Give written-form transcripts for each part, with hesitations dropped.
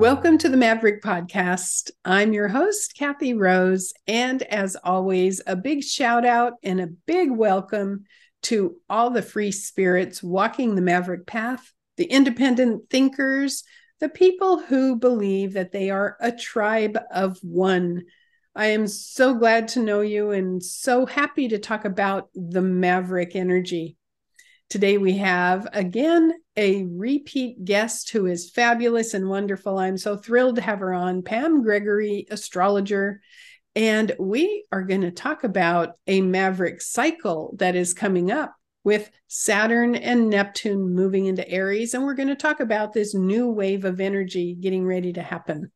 Welcome to the Maverick Podcast. I'm your host, Kathy Rose. And as always, a big shout out and a big welcome to all the free spirits walking the Maverick path, the independent thinkers, the people who believe that they are a tribe of one. I am so glad to know you and so happy to talk about the Maverick energy. Today we have, again, a repeat guest who is fabulous and wonderful. I'm so thrilled to have her on, Pam Gregory, astrologer. And we are going to talk about a Maverick cycle that is coming up with Saturn and Neptune moving into Aries. And we're going to talk about this new wave of energy getting ready to happen.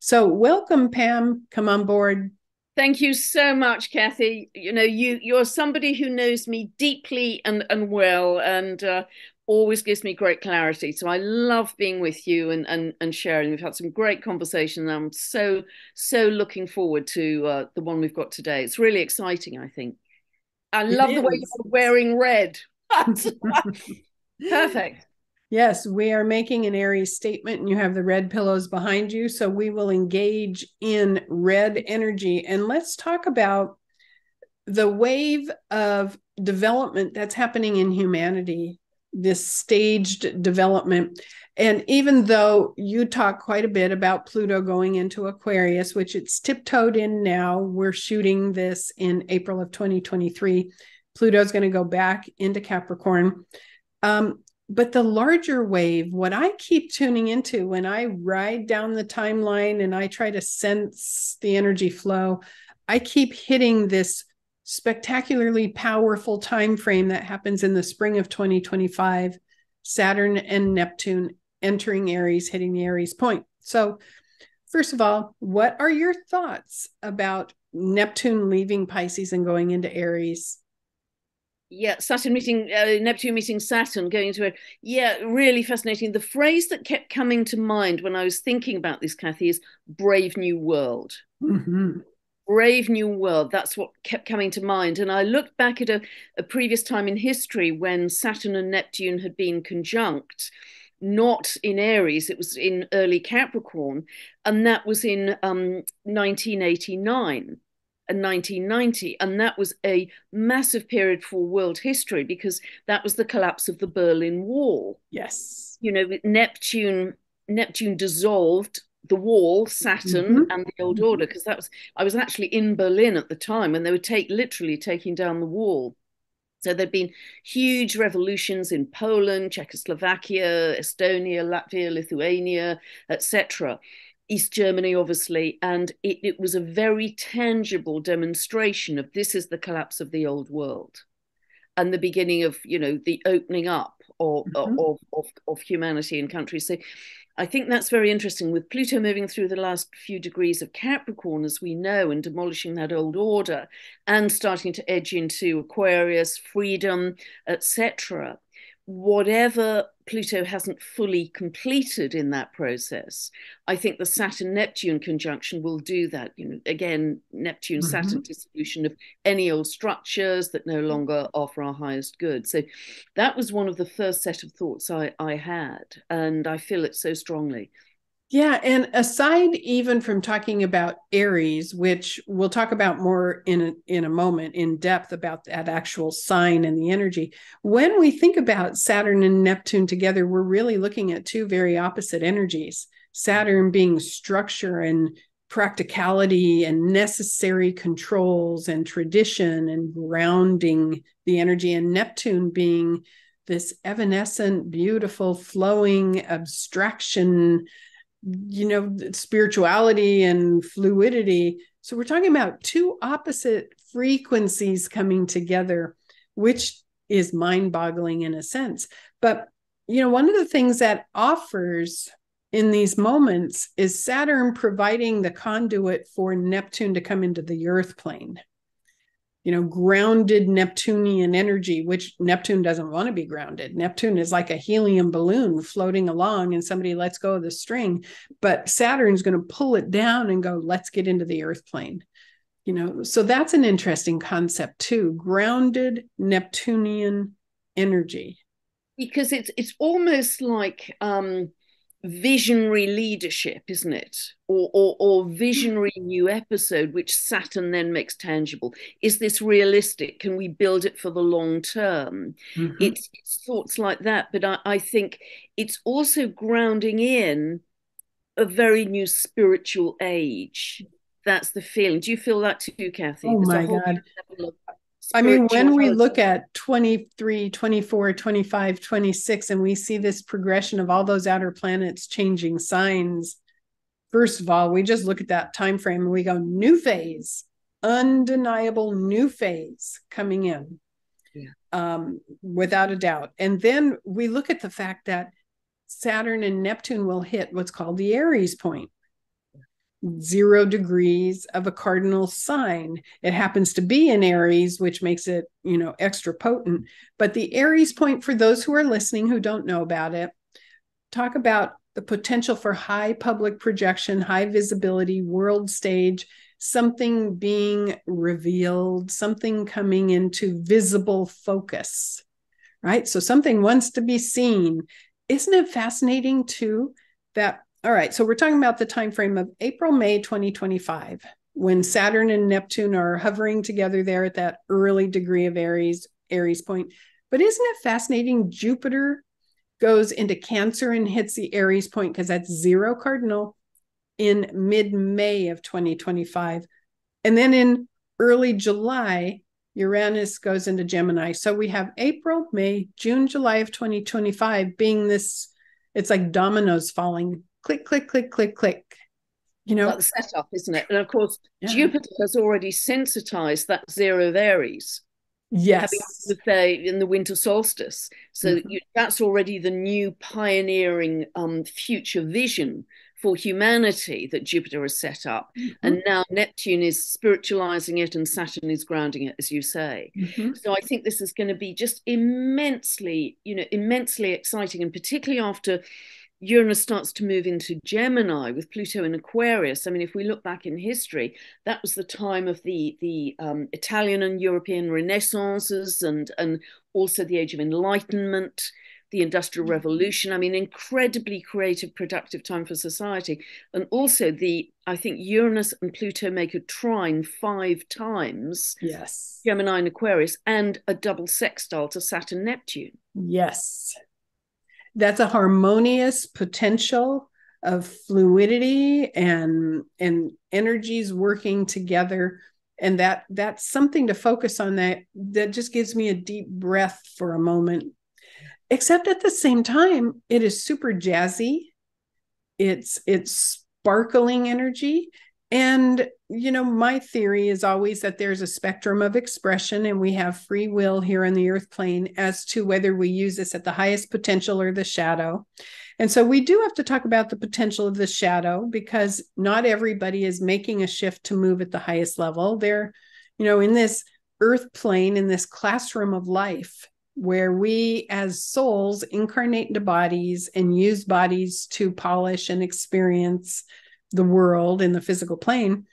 So welcome, Pam. Come on board. Thank you so much, Kathy. You know, you're somebody who knows me deeply and well, and always gives me great clarity. So I love being with you and sharing. We've had some great conversations. I'm so looking forward to the one we've got today. It's really exciting, I think. I love the way you're wearing red. Perfect. Yes, we are making an Aries statement and you have the red pillows behind you. So we will engage in red energy. And let's talk about the wave of development that's happening in humanity, this staged development. And even though you talk quite a bit about Pluto going into Aquarius, which it's tiptoed in now, we're shooting this in April of 2023. Pluto's going to go back into Capricorn. But the larger wave, what I keep tuning into when I ride down the timeline and I try to sense the energy flow, I keep hitting this spectacularly powerful time frame that happens in the spring of 2025, Saturn and Neptune entering Aries, hitting the Aries point. So first of all, what are your thoughts about Neptune leaving Pisces and going into Aries? Yeah, Neptune meeting Saturn, going into it. Yeah, really fascinating. The phrase that kept coming to mind when I was thinking about this, Kathy, is Brave New World. Mm-hmm. Brave New World. That's what kept coming to mind. And I looked back at a previous time in history when Saturn and Neptune had been conjunct, not in Aries, it was in early Capricorn. And that was in 1989. And 1990, and that was a massive period for world history because that was the collapse of the Berlin Wall. Yes. You know, Neptune dissolved the wall, Saturn, and the old order, because I was actually in Berlin at the time when they were literally taking down the wall. So there'd been huge revolutions in Poland, Czechoslovakia, Estonia, Latvia, Lithuania, etc. East Germany, obviously, and it was a very tangible demonstration of this is the collapse of the old world and the beginning of, you know, the opening up of humanity and countries. So I think that's very interesting with Pluto moving through the last few degrees of Capricorn, as we know, and demolishing that old order and starting to edge into Aquarius, freedom, etc. Whatever Pluto hasn't fully completed in that process, I think the Saturn-Neptune conjunction will do that. You know, again, Neptune-Saturn dissolution of any old structures that no longer offer our highest good. So that was one of the first set of thoughts I had, and I feel it so strongly. Yeah, and aside even from talking about Aries, which we'll talk about more in a moment in depth about that actual sign and the energy, when we think about Saturn and Neptune together, we're really looking at two very opposite energies. Saturn being structure and practicality and necessary controls and tradition and grounding the energy, and Neptune being this evanescent, beautiful, flowing abstraction, you know, spirituality and fluidity. So we're talking about two opposite frequencies coming together, which is mind-boggling in a sense. But, you know, one of the things that offers in these moments is Saturn providing the conduit for Neptune to come into the earth plane. You know, grounded Neptunian energy, which Neptune doesn't want to be grounded. Neptune is like a helium balloon floating along and somebody lets go of the string, but Saturn's going to pull it down and go, let's get into the earth plane. You know, so that's an interesting concept too, grounded Neptunian energy. Because it's almost like visionary leadership, isn't it? Or visionary new episode, which Saturn then makes tangible. Is this realistic? Can we build it for the long term? Mm-hmm. It's thoughts like that, but I think it's also grounding in a very new spiritual age. That's the feeling. Do you feel that too, Kathy? Oh, There's my a whole God. level of I mean, when we look at 23, 24, 25, 26, and we see this progression of all those outer planets changing signs, first of all, we just look at that time frame and we go, new phase, undeniable new phase coming in, without a doubt. And then we look at the fact that Saturn and Neptune will hit what's called the Aries point. 0 degrees of a cardinal sign. It happens to be in Aries, which makes it, extra potent. But the Aries point, for those who are listening who don't know about it, talk about the potential for high public projection, high visibility, world stage, something being revealed, something coming into visible focus, right? So something wants to be seen. Isn't it fascinating too that, all right, so we're talking about the time frame of April, May 2025, when Saturn and Neptune are hovering together there at that early degree of Aries point. But isn't it fascinating? Jupiter goes into Cancer and hits the Aries point, because that's 0 cardinal, in mid-May of 2025. And then in early July, Uranus goes into Gemini. So we have April, May, June, July of 2025 being this, it's like dominoes falling. Click, click, click, click, click. That's the setup, isn't it? And of course, Jupiter has already sensitized that 0 of Aries. Yes. In the winter solstice. So that's already the new pioneering future vision for humanity that Jupiter has set up. And now Neptune is spiritualizing it and Saturn is grounding it, as you say. So I think this is going to be just immensely exciting, and particularly after Uranus starts to move into Gemini with Pluto in Aquarius. I mean, if we look back in history, that was the time of the Italian and European Renaissances, and also the Age of Enlightenment, the Industrial Revolution. I mean, incredibly creative, productive time for society. And also I think Uranus and Pluto make a trine 5 times. Yes. Gemini and Aquarius, and a double sextile to Saturn, Neptune. Yes. That's a harmonious potential of fluidity and energies working together. And that's something to focus on, that just gives me a deep breath for a moment. Except at the same time, it is super jazzy. It's sparkling energy. And, my theory is always that there's a spectrum of expression, and we have free will here on the earth plane as to whether we use this at the highest potential or the shadow. And so we do have to talk about the potential of the shadow, because not everybody is making a shift to move at the highest level. They're, in this earth plane, in this classroom of life, where we as souls incarnate into bodies and use bodies to polish and experience the world in the physical plane.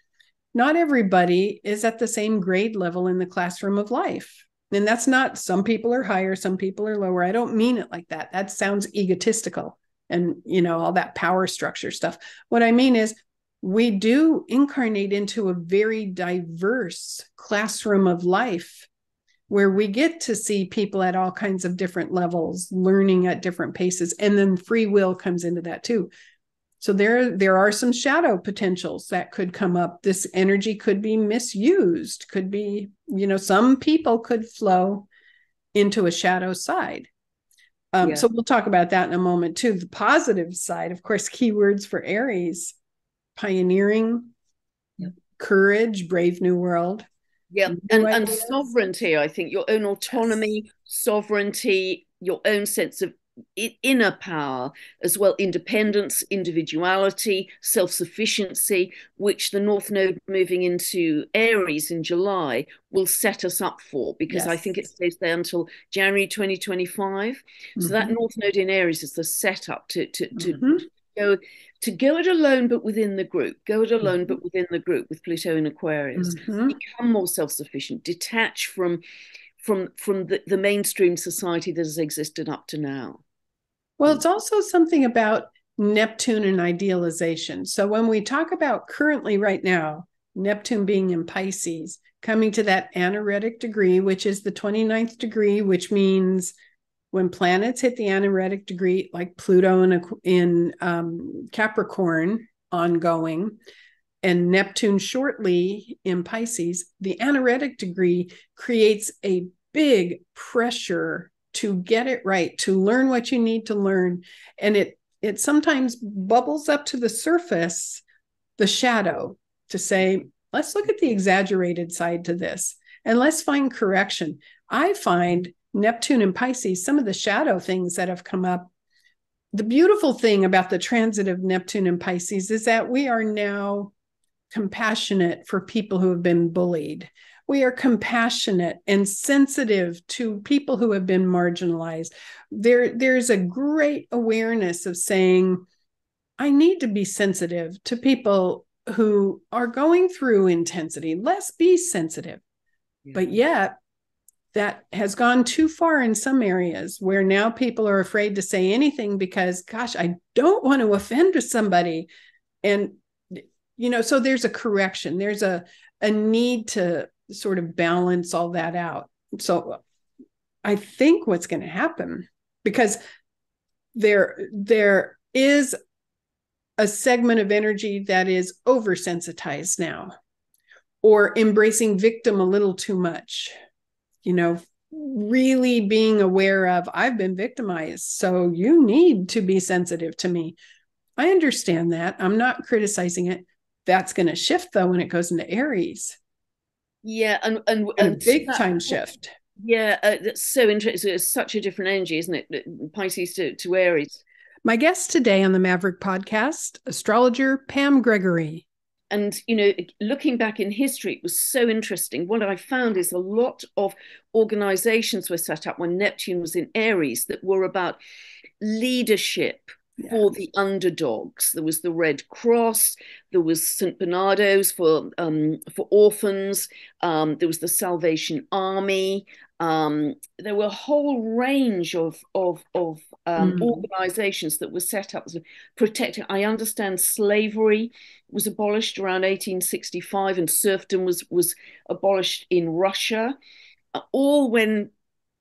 Not everybody is at the same grade level in the classroom of life. And that's not, some people are higher, some people are lower. I don't mean it like that. That sounds egotistical and, all that power structure stuff. What I mean is, we do incarnate into a very diverse classroom of life, where we get to see people at all kinds of different levels, learning at different paces. And then free will comes into that too. So there are some shadow potentials that could come up. This energy could be misused, could be, some people could flow into a shadow side. So we'll talk about that in a moment too. The positive side, of course, keywords for Aries: pioneering, courage, brave new world. Yeah, and sovereignty. I think your own autonomy, sovereignty, your own sense of inner power, as well, independence, individuality, self-sufficiency, which the North Node moving into Aries in July will set us up for, because I think it stays there until January 2025. So that North Node in Aries is the setup to go it alone, but within the group. Go it alone, but within the group, with Pluto in Aquarius. Become more self-sufficient. Detach from the mainstream society that has existed up to now. Well, it's also something about Neptune and idealization. So when we talk about currently right now, Neptune being in Pisces, coming to that anaretic degree, which is the 29th degree, which means when planets hit the anaretic degree, like Pluto in Capricorn ongoing, and Neptune shortly in Pisces, the anaretic degree creates a big pressure to get it right, to learn what you need to learn. And it sometimes bubbles up to the surface, the shadow, to say, let's look at the exaggerated side to this and let's find correction. I find Neptune and Pisces, some of the shadow things that have come up. The beautiful thing about the transit of Neptune and Pisces is that we are now compassionate for people who have been bullied. We are compassionate and sensitive to people who have been marginalized. There's a great awareness of saying, I need to be sensitive to people who are going through intensity. Let's be sensitive. Yeah. But yet, that has gone too far in some areas where now people are afraid to say anything because, gosh, I don't want to offend somebody. And, so there's a correction. There's a need to sort of balance all that out. So I think what's going to happen, because there is a segment of energy that is oversensitized now, or embracing victim a little too much, really being aware of, I've been victimized, so you need to be sensitive to me. I understand that. I'm not criticizing it. That's going to shift though when it goes into Aries. Yeah, and a big time shift. Yeah, that's so interesting. It's such a different energy, isn't it? Pisces to Aries. My guest today on the Maverick Podcast, astrologer Pam Gregory. And, looking back in history, it was so interesting. What I found is a lot of organizations were set up when Neptune was in Aries that were about leadership for the underdogs. There was the Red Cross, there was St. Bernardo's for orphans, there was the Salvation Army. There were a whole range of organizations that were set up to protect. I understand slavery was abolished around 1865 and serfdom was abolished in Russia, all when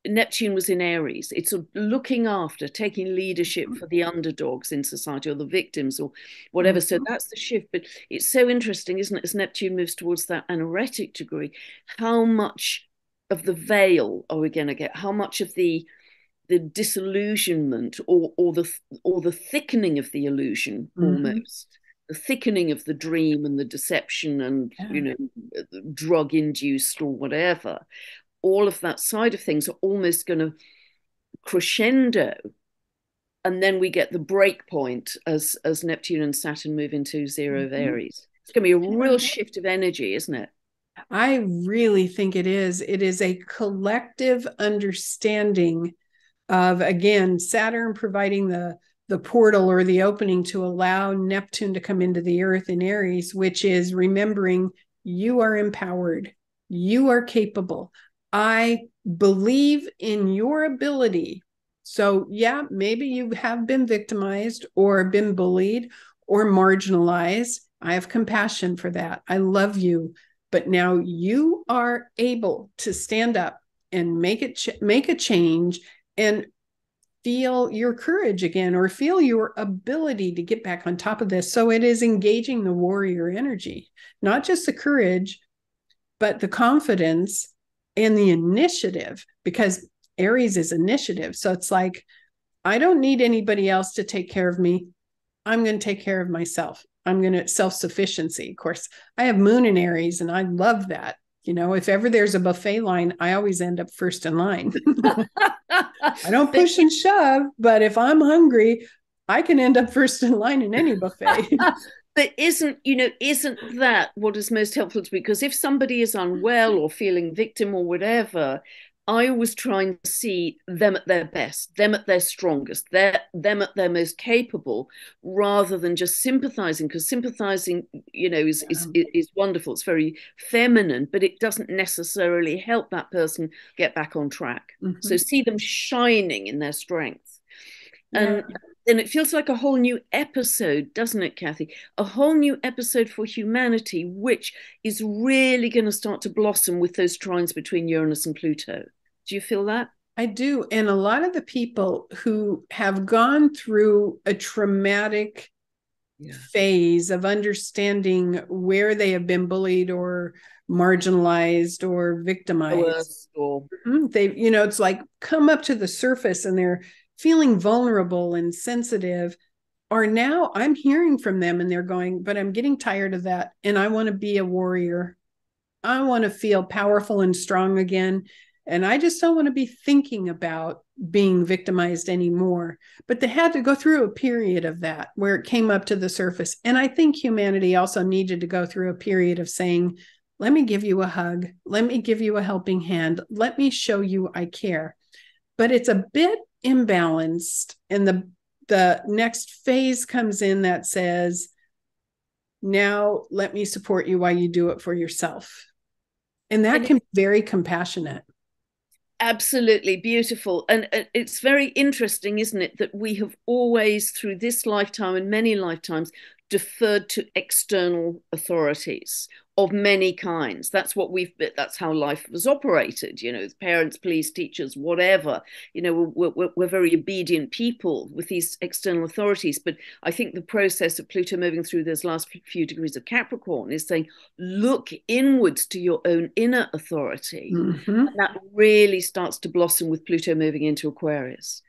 Neptune was in Aries. It's looking after, taking leadership for the underdogs in society or the victims or whatever. So that's the shift. But it's so interesting, isn't it, as Neptune moves towards that anaretic degree, how much of the veil are we going to get? How much of the disillusionment or the thickening of the illusion, almost the thickening of the dream and the deception and drug induced or whatever, all of that side of things are almost going to crescendo, and then we get the break point as Neptune and Saturn move into zero of Aries. It's going to be a real shift of energy, isn't it? I really think it is. It is a collective understanding of, again, Saturn providing the portal or the opening to allow Neptune to come into the earth in Aries, which is remembering you are empowered, you are capable. I believe in your ability. So yeah, maybe you have been victimized or been bullied or marginalized. I have compassion for that. I love you. But now you are able to stand up and make a change and feel your courage again, or feel your ability to get back on top of this. So it is engaging the warrior energy, not just the courage, but the confidence and the initiative, because Aries is initiative. So it's like, I don't need anybody else to take care of me. I'm going to take care of myself. I'm going to self-sufficiency. Of course, I have Moon in Aries and I love that. If ever there's a buffet line, I always end up first in line. I don't push and shove, but if I'm hungry, I can end up first in line in any buffet. But isn't that what is most helpful to me? Because if somebody is unwell or feeling victim or whatever, I always try and see them at their best, them at their strongest, them at their most capable, rather than just sympathizing, because sympathizing, is wonderful. It's very feminine, but it doesn't necessarily help that person get back on track. So see them shining in their strength. And And it feels like a whole new episode, doesn't it, Kathy? A whole new episode for humanity, which is really going to start to blossom with those trines between Uranus and Pluto. Do you feel that? I do. And a lot of the people who have gone through a traumatic phase of understanding where they have been bullied or marginalized or victimized, they, it's like come up to the surface and they're feeling vulnerable and sensitive, are now, I'm hearing from them and they're going, but I'm getting tired of that. And I want to be a warrior. I want to feel powerful and strong again. And I just don't want to be thinking about being victimized anymore. But they had to go through a period of that where it came up to the surface. And I think humanity also needed to go through a period of saying, let me give you a hug. Let me give you a helping hand. Let me show you I care. But it's a bit imbalanced. And the next phase comes in that says, now let me support you while you do it for yourself. And that can be very compassionate. Absolutely beautiful. And it's very interesting, isn't it, that we have always, through this lifetime and many lifetimes, deferred to external authorities of many kinds. That's how life was operated, parents, police, teachers, whatever. We're very obedient people with these external authorities. But I think the process of Pluto moving through those last few degrees of Capricorn is saying, look inwards to your own inner authority. Mm-hmm. And that really starts to blossom with Pluto moving into Aquarius.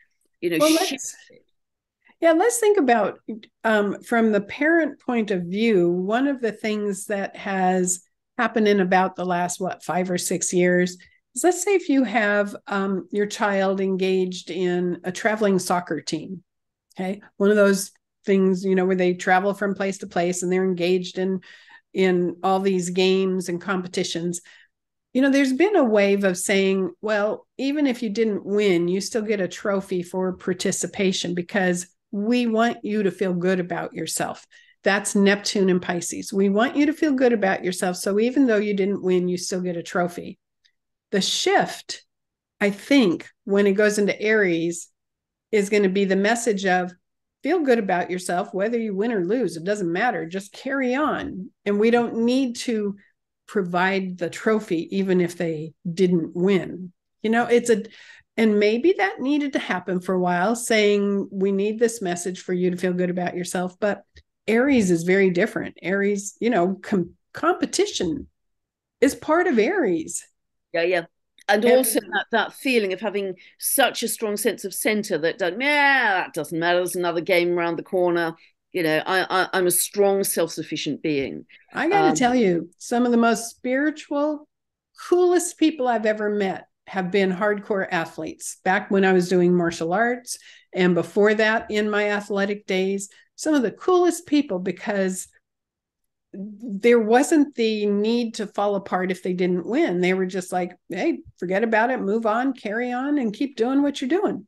Let's think about from the parent point of view, one of the things that has happened in about the last, 5 or 6 years is, let's say if you have your child engaged in a traveling soccer team, okay? One of those things, where they travel from place to place and they're engaged in all these games and competitions. There's been a wave of saying, well, even if you didn't win, you still get a trophy for participation because we want you to feel good about yourself. That's Neptune and Pisces. We want you to feel good about yourself. So even though you didn't win, you still get a trophy. The shift, I think, when it goes into Aries, is going to be the message of feel good about yourself, whether you win or lose. It doesn't matter. Just carry on. And we don't need to provide the trophy, even if they didn't win. And maybe that needed to happen for a while, saying we need this message for you to feel good about yourself. But Aries is very different. Aries, competition is part of Aries. Yeah. And also that feeling of having such a strong sense of center that that doesn't matter. There's another game around the corner. I'm a strong, self-sufficient being. I got to tell you, some of the most spiritual, coolest people I've ever met have been hardcore athletes. Back when I was doing martial arts and before that in my athletic days, some of the coolest people, because there wasn't the need to fall apart if they didn't win. They were just like, hey, forget about it, move on, carry on, and keep doing what you're doing.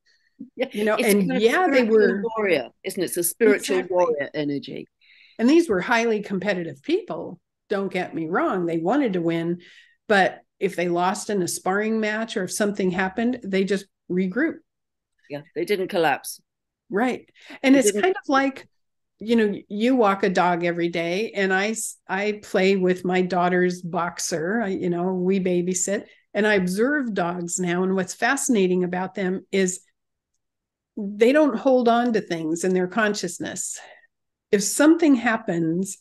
They were warrior, isn't it? It's a spiritual warrior energy. And these were highly competitive people. Don't get me wrong. They wanted to win, but if they lost in a sparring match or if something happened, they just regroup. Yeah, they didn't collapse. Right. And it's kind of like, you walk a dog every day, and I play with my daughter's boxer. We babysit, and I observe dogs now. And what's fascinating about them is they don't hold on to things in their consciousness. If something happens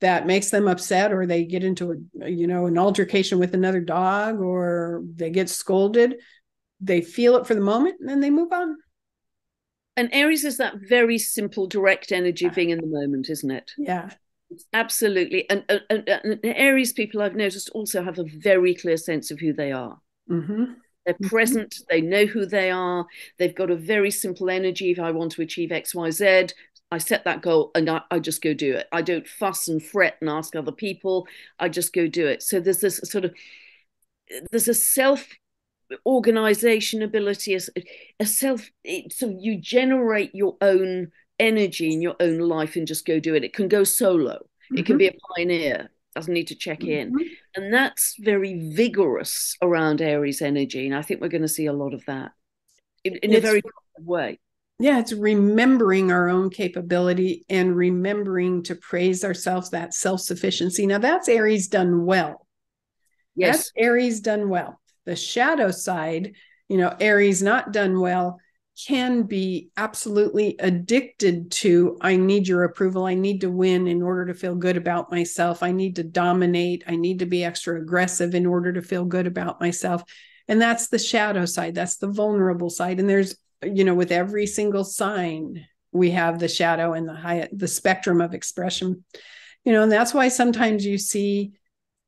that makes them upset, or they get into an altercation with another dog, or they get scolded, they feel it for the moment and then they move on. And Aries is that very simple, direct energy of being in the moment, isn't it? Yeah. Absolutely. And Aries people, I've noticed, also have a very clear sense of who they are. Mm-hmm. They're present. They know who they are. They've got a very simple energy. If I want to achieve X, Y, Z, I set that goal and I just go do it. I don't fuss and fret and ask other people. I just go do it. So there's this there's a self-organization ability, so you generate your own energy in your own life and just go do it. It can go solo. Mm-hmm. It can be a pioneer. Doesn't need to check in. Mm-hmm. And that's very vigorous around Aries energy. And I think we're going to see a lot of that in a very positive way. Yeah, it's remembering our own capability and remembering to praise ourselves, that self-sufficiency. Now that's Aries done well. Yes. That's Aries done well. The shadow side, Aries not done well, can be absolutely addicted to, I need your approval. I need to win in order to feel good about myself. I need to dominate. I need to be extra aggressive in order to feel good about myself. And that's the shadow side. That's the vulnerable side. And there's, with every single sign, we have the shadow and the spectrum of expression, and that's why sometimes you see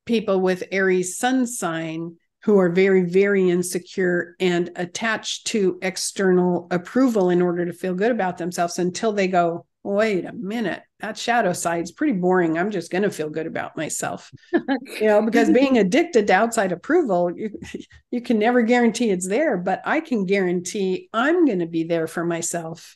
people with Aries sun sign who are very, very insecure and attached to external approval in order to feel good about themselves until they go, wait a minute, that shadow side is pretty boring. I'm just going to feel good about myself. Because being addicted to outside approval, you can never guarantee it's there, but I can guarantee I'm going to be there for myself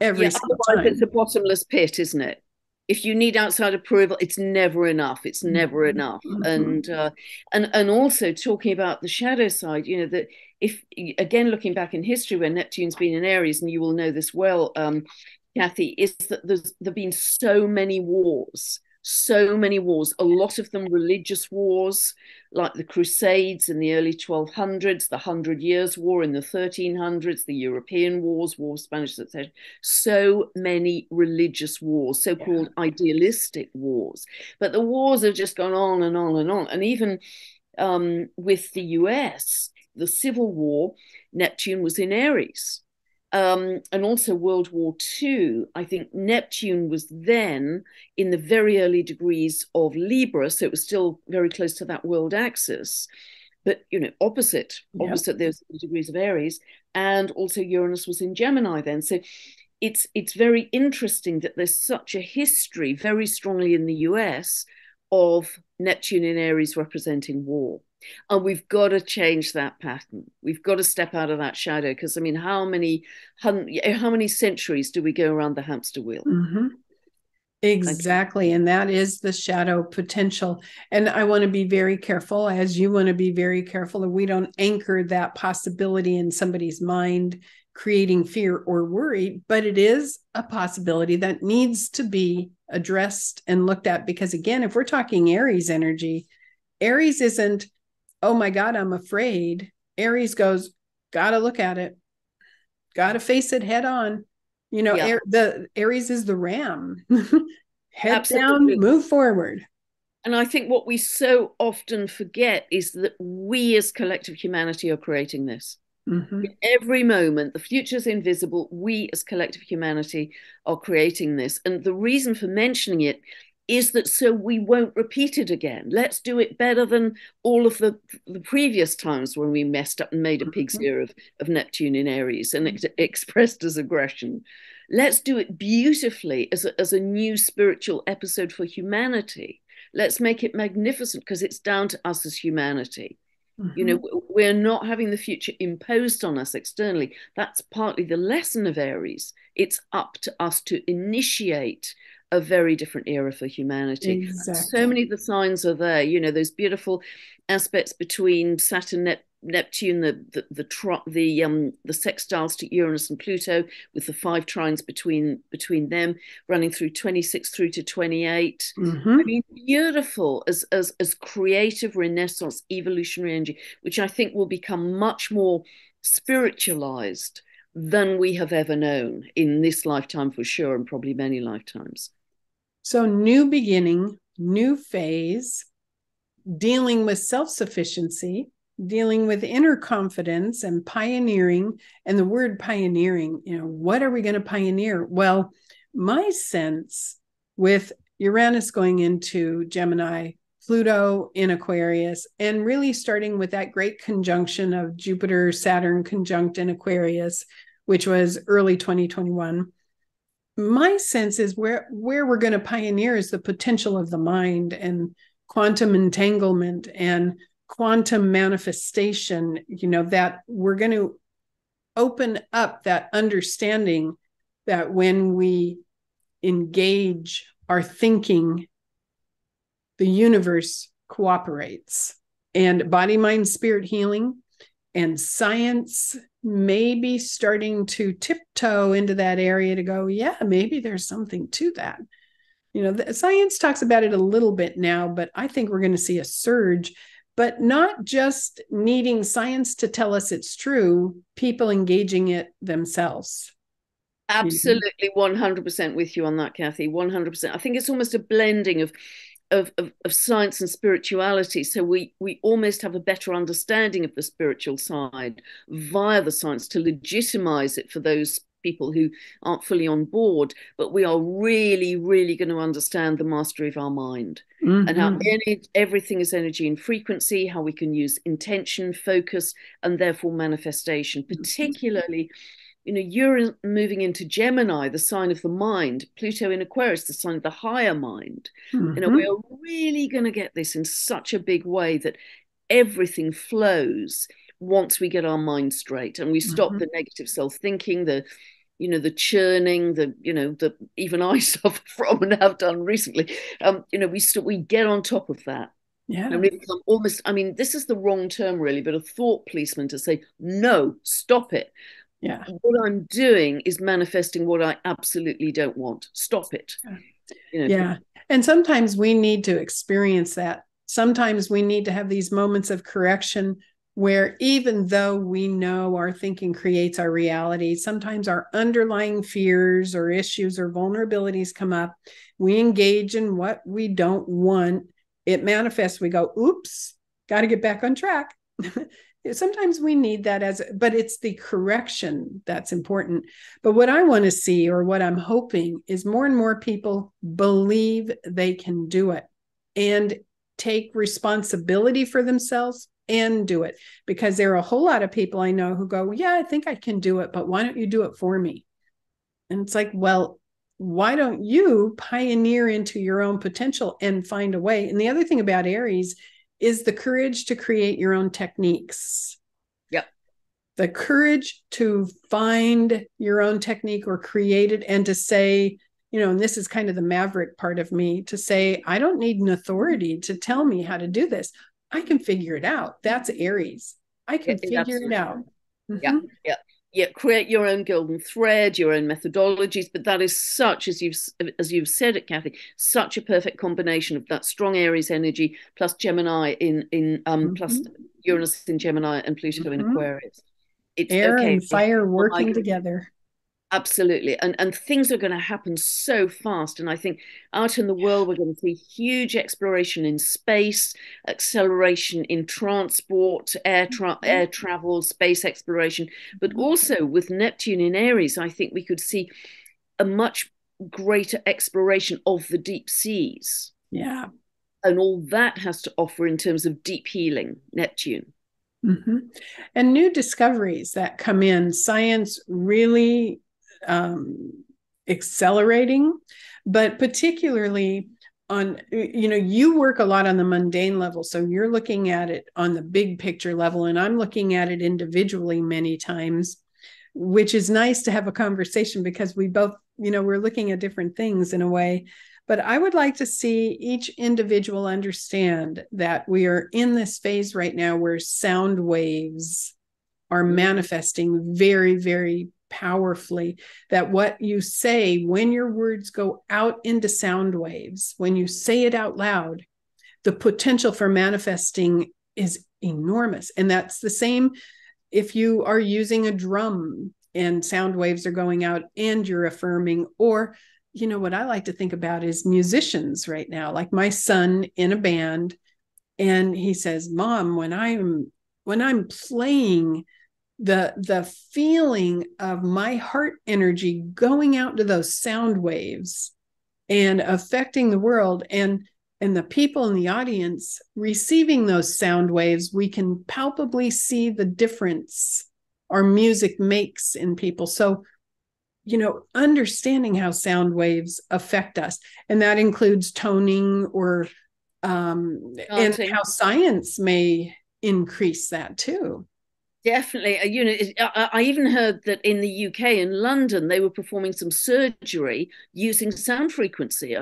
every single time. It's a bottomless pit, isn't it? If you need outside approval, it's never enough. It's never enough. Mm-hmm. And also talking about the shadow side, that if, again, looking back in history where Neptune's been in Aries, and you will know this well, Kathy, is that there've been so many wars, a lot of them religious wars, like the Crusades in the early 1200s, the 100 Years' War in the 1300s, the European wars, War of Spanish Succession, so many religious wars, so-called idealistic wars. But the wars have just gone on and on and on. And even with the US, the Civil War, Neptune was in Aries. And also World War II, I think Neptune was then in the very early degrees of Libra, so it was still very close to that world axis, but opposite those degrees of Aries, and also Uranus was in Gemini then. So it's very interesting that there's such a history very strongly in the US of Neptune in Aries representing war. And we've got to change that pattern. We've got to step out of that shadow, because how many centuries do we go around the hamster wheel? Mm-hmm. Exactly. And that is the shadow potential. And I want to be very careful, as you want to be very careful, that we don't anchor that possibility in somebody's mind, creating fear or worry, but it is a possibility that needs to be addressed and looked at. Because again, if we're talking Aries energy, Aries isn't, oh my God, I'm afraid. Aries goes, gotta look at it, gotta face it head on. The Aries is the ram. Head Absolutely. Down, move forward. And I think what we so often forget is that we as collective humanity are creating this. Mm-hmm. In every moment, the future is invisible. We as collective humanity are creating this. And the reason for mentioning it is that so we won't repeat it again. Let's do it better than all of the previous times when we messed up and made a pig's ear of Neptune in Aries and it expressed as aggression. Let's do it beautifully as a new spiritual episode for humanity. Let's make it magnificent, because it's down to us as humanity. Mm-hmm. We're not having the future imposed on us externally. That's partly the lesson of Aries. It's up to us to initiate a very different era for humanity. Exactly. So many of the signs are there, those beautiful aspects between Saturn, Neptune, the sextiles to Uranus and Pluto, with the 5 trines between them, running through 26 through to 28. Mm-hmm. I mean, beautiful as creative Renaissance evolutionary energy, which I think will become much more spiritualized than we have ever known in this lifetime for sure, and probably many lifetimes. So new beginning, new phase, dealing with self-sufficiency, dealing with inner confidence and pioneering. And the word pioneering, what are we going to pioneer? Well, my sense with Uranus going into Gemini, Pluto in Aquarius, and really starting with that great conjunction of Jupiter, Saturn conjunct in Aquarius, which was early 2021. My sense is where we're going to pioneer is the potential of the mind and quantum entanglement and quantum manifestation, that we're going to open up that understanding that when we engage our thinking, the universe cooperates. And body, mind, spirit healing and science maybe starting to tiptoe into that area to go, yeah, maybe there's something to that. Science talks about it a little bit now, but I think we're going to see a surge, but not just needing science to tell us it's true, people engaging it themselves. Absolutely, 100% with you on that, Kathy. 100%. I think it's almost a blending of science and spirituality. So we almost have a better understanding of the spiritual side via the science to legitimize it for those people who aren't fully on board. But we are really, really going to understand the mastery of our mind and how everything is energy and frequency, how we can use intention, focus, and therefore manifestation, particularly. You're moving into Gemini, the sign of the mind, Pluto in Aquarius, the sign of the higher mind. We're really going to get this in such a big way that everything flows once we get our mind straight and we stop the negative self-thinking, the churning, the even I suffer from and have done recently. We get on top of that. Yeah. And we become almost, this is the wrong term really, but a thought policeman to say, no, stop it. Yeah. What I'm doing is manifesting what I absolutely don't want. Stop it. Yeah. And sometimes we need to experience that. Sometimes we need to have these moments of correction where even though we know our thinking creates our reality, sometimes our underlying fears or issues or vulnerabilities come up. We engage in what we don't want. It manifests. We go, oops, got to get back on track. Sometimes we need that but it's the correction that's important. But what I want to see, or what I'm hoping, is more and more people believe they can do it and take responsibility for themselves and do it. Because there are a whole lot of people I know who go, yeah, I think I can do it, but why don't you do it for me? And it's like, well, why don't you pioneer into your own potential and find a way? And the other thing about Aries is the courage to create your own techniques. Yep. The courage to find your own technique or create it, and to say, and this is kind of the Maverick part of me, to say, I don't need an authority to tell me how to do this. I can figure it out. That's Aries. I can figure it out. Yeah. Create your own golden thread, your own methodologies. But that is such, as you've said it, Kathy, such a perfect combination of that strong Aries energy plus Gemini plus Uranus in Gemini and Pluto in Aquarius. It's air and fire working together. Absolutely. And things are going to happen so fast. And I think out in the world, we're going to see huge exploration in space, acceleration in transport, air travel, space exploration. But also with Neptune in Aries, I think we could see a much greater exploration of the deep seas. Yeah. And all that has to offer in terms of deep healing, Neptune. And new discoveries that come in, science really accelerating, but particularly on, you work a lot on the mundane level. So you're looking at it on the big picture level, and I'm looking at it individually many times, which is nice to have a conversation because we both, we're looking at different things in a way. But I would like to see each individual understand that we are in this phase right now where sound waves are manifesting very, very powerfully. That what you say, when your words go out into sound waves, when you say it out loud, the potential for manifesting is enormous. And that's the same if you are using a drum and sound waves are going out and you're affirming. Or what I like to think about is musicians right now, like my son in a band, and he says, Mom, when I'm playing, the feeling of my heart energy going out to those sound waves and affecting the world, and the people in the audience receiving those sound waves, we can palpably see the difference our music makes in people. So understanding how sound waves affect us, and that includes toning or and how science may increase that too. Definitely. I even heard that in the UK, in London, they were performing some surgery using sound frequency.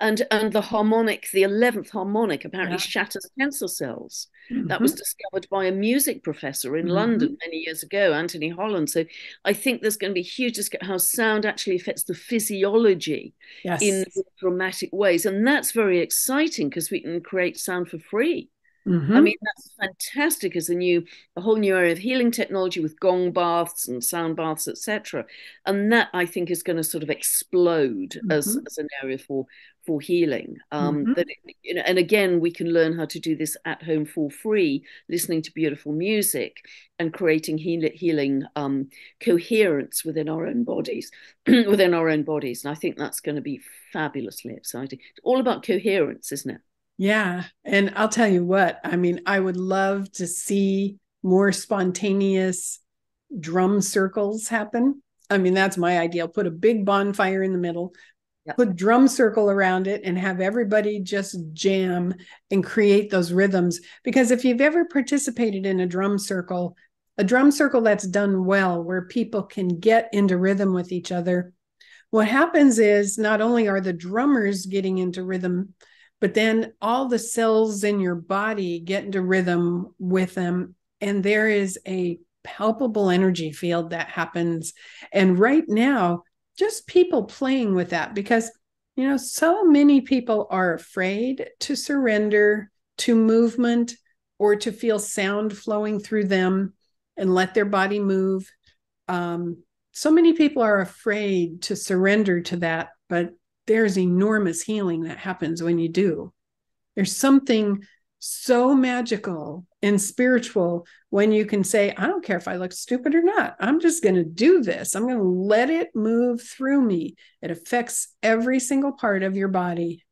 And the harmonic, the 11th harmonic, apparently Yeah. shatters cancer cells. That Mm-hmm. was discovered by a music professor in Mm-hmm. London many years ago, Anthony Holland. So I think there's going to be huge how sound actually affects the physiology Yes. in dramatic ways. And that's very exciting because we can create sound for free. I Mm-hmm. mean, that's fantastic as a whole new area of healing technology with gong baths and sound baths, etc. And that I think is going to sort of explode Mm-hmm. as an area for healing. Mm-hmm. And again, we can learn how to do this at home for free, listening to beautiful music and creating healing coherence within our own bodies, within our own bodies. And I think that's going to be fabulously exciting. It's all about coherence, isn't it? Yeah. And I'll tell you what, I mean, I would love to see more spontaneous drum circles happen. I mean, that's my ideal. Put a big bonfire in the middle, Yep. put drum circle around it, and have everybody just jam and create those rhythms. Because if you've ever participated in a drum circle that's done well, where people can get into rhythm with each other, what happens is not only are the drummers getting into rhythm, but then all the cells in your body get into rhythm with them. And there is a palpable energy field that happens. And right now, just people playing with that, because, so many people are afraid to surrender to movement or to feel sound flowing through them and let their body move. So many people are afraid to surrender to that, but there's enormous healing that happens when you do. There's something so magical and spiritual when you can say, I don't care if I look stupid or not. I'm just going to do this. I'm going to let it move through me. It affects every single part of your body.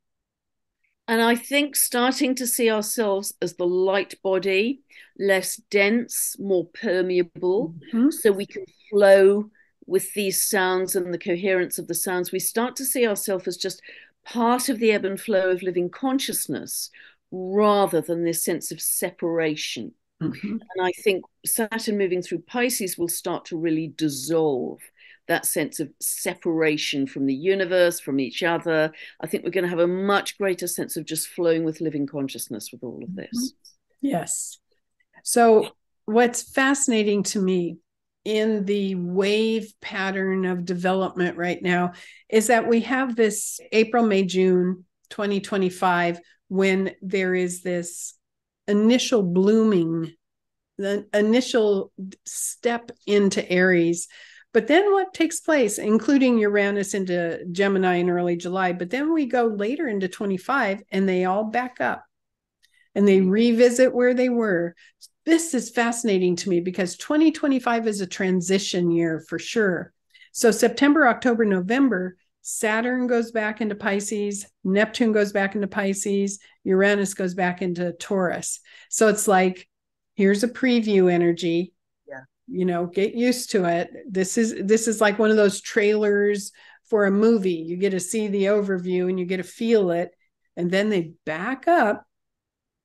And I think starting to see ourselves as the light body, less dense, more permeable, Mm-hmm. so we can flow with these sounds and the coherence of the sounds. We start to see ourselves as just part of the ebb and flow of living consciousness rather than this sense of separation. Mm-hmm. And I think Saturn moving through Pisces will start to really dissolve that sense of separation from the universe, from each other. I think we're going to have a much greater sense of just flowing with living consciousness with all of this. Yes. So what's fascinating to me in the wave pattern of development right now is that we have this April, May, June 2025, when there is this initial blooming, the initial step into Aries. But then what takes place, including Uranus into Gemini in early July, but then we go later into 25 and they all back up and they revisit where they were. This is fascinating to me because 2025 is a transition year for sure. So September, October, November, Saturn goes back into Pisces, Neptune goes back into Pisces, Uranus goes back into Taurus. So it's like, here's a preview energy. Yeah. Get used to it. This is like one of those trailers for a movie. You get to see the overview and you get to feel it. And then they back up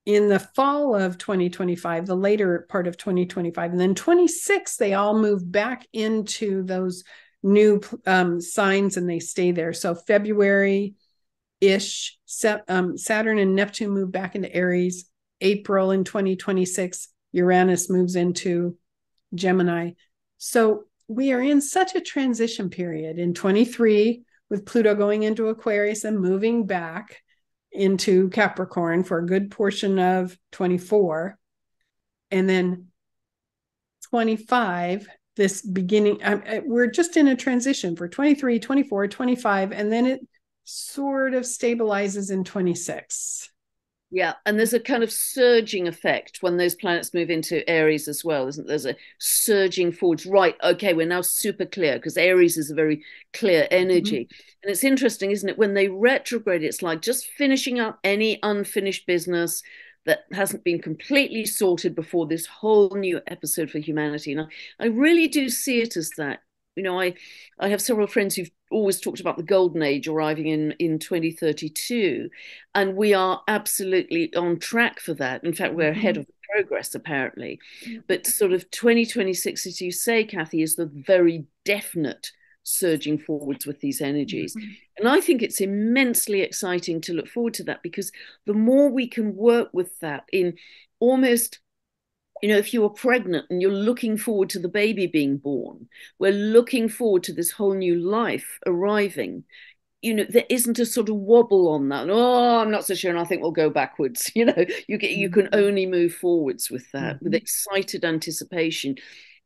in the fall of 2025, the later part of 2025. And then 26, they all move back into those new signs and they stay there. So February-ish, Saturn and Neptune move back into Aries. April in 2026, Uranus moves into Gemini. So we are in such a transition period in 23 with Pluto going into Aquarius and moving back into Capricorn for a good portion of 24. And then 25, this beginning, we're just in a transition for 23, 24, 25, and then it sort of stabilizes in 26. Yeah, and there's a kind of surging effect when those planets move into Aries as well, isn't there? There's a surging forwards. Right, okay, we're now super clear because Aries is a very clear energy. Mm-hmm. And it's interesting, isn't it? When they retrograde, it's like just finishing up any unfinished business that hasn't been completely sorted before this whole new episode for humanity. And I really do see it as that. I have several friends who've always talked about the golden age arriving in 2032, and we are absolutely on track for that. In fact, we're ahead of progress apparently. But sort of 2026, as you say, Kathy, is the very definite surging forwards with these energies. Mm-hmm. And I think it's immensely exciting to look forward to that, because the more we can work with that in almost, if you were pregnant and you're looking forward to the baby being born, we're looking forward to this whole new life arriving. There isn't a sort of wobble on that. Oh, I'm not so sure, and I think we'll go backwards. You can only move forwards with that, with excited anticipation.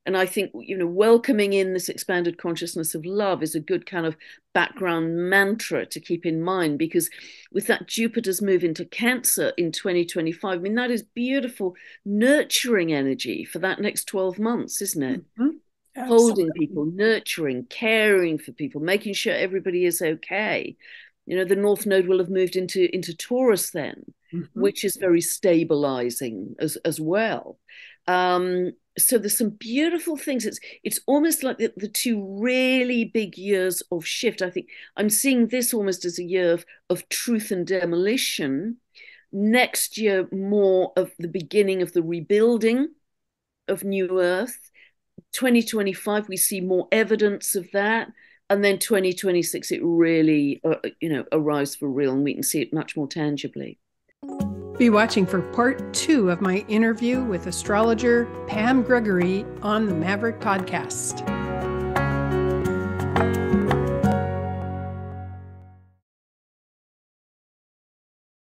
And I think, welcoming in this expanded consciousness of love is a good kind of background mantra to keep in mind, because with that Jupiter's move into Cancer in 2025, I mean, that is beautiful, nurturing energy for that next 12 months, isn't it? Mm-hmm. Holding people, nurturing, caring for people, making sure everybody is okay. The North Node will have moved into Taurus then, which is very stabilizing as well. So there's some beautiful things. It's almost like the two really big years of shift. I think I'm seeing this almost as a year of truth and demolition. Next year, more of the beginning of the rebuilding of New Earth. 2025, we see more evidence of that. And then 2026, it really, arrives for real, and we can see it much more tangibly. Be watching for part 2 of my interview with astrologer Pam Gregory on the Maverick Podcast.